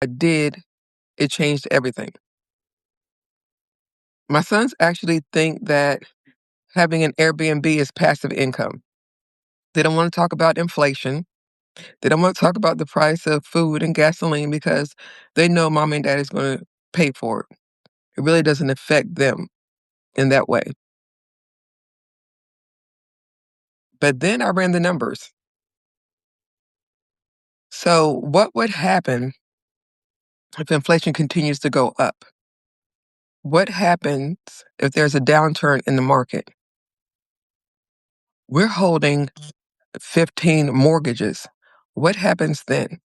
I did, it changed everything. My sons actually think that having an Airbnb is passive income. They don't want to talk about inflation. They don't want to talk about the price of food and gasoline because they know mom and dad is going to pay for it. It really doesn't affect them in that way. But then I ran the numbers. So, what would happen if inflation continues to go up? What happens if there's a downturn in the market? We're holding 15 mortgages. What happens then?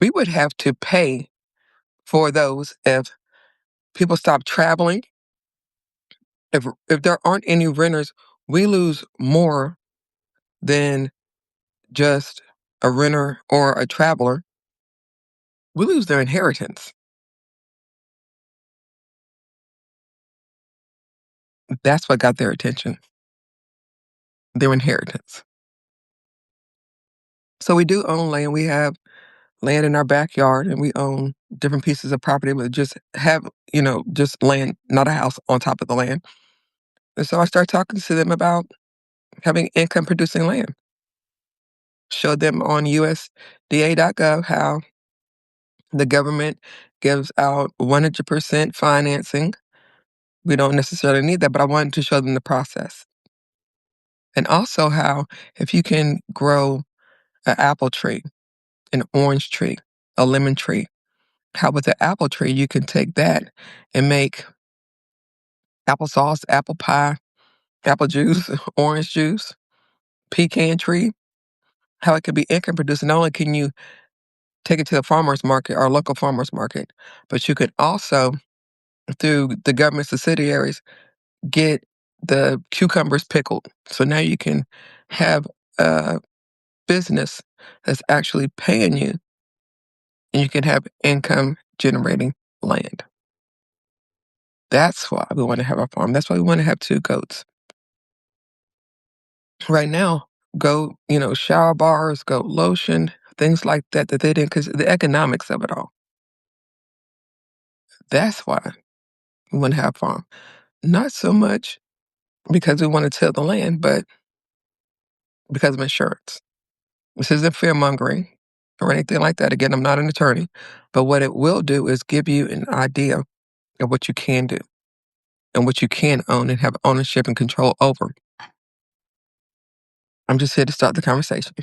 We would have to pay for those if people stop traveling. If there aren't any renters, we lose more than just a renter or a traveler. We lose their inheritance. That's what got their attention, their inheritance. So we do own land. We have land in our backyard and we own different pieces of property, but just have, just land, not a house on top of the land. And so I started talking to them about having income producing land. Showed them on USDA.gov how the government gives out 100% financing. We don't necessarily need that, but I wanted to show them the process. And also how if you can grow an apple tree, an orange tree, a lemon tree, how with the apple tree you can take that and make applesauce, apple pie, apple juice, orange juice, pecan tree, how it could be income producing. Not only can you take it to the farmer's market or local farmer's market, but you could also, through the government subsidiaries, get the cucumbers pickled. So now you can have a business that's actually paying you and you can have income generating land. That's why we want to have a farm. That's why we want to have two goats. Right now, goat, shower bars, goat lotion, things like that, that they didn't, because the economics of it all. That's why we want to have a farm. Not so much because we want to till the land, but because of insurance. This isn't fear mongering or anything like that. Again, I'm not an attorney, but what it will do is give you an idea of what you can do and what you can own and have ownership and control over. I'm just here to start the conversation.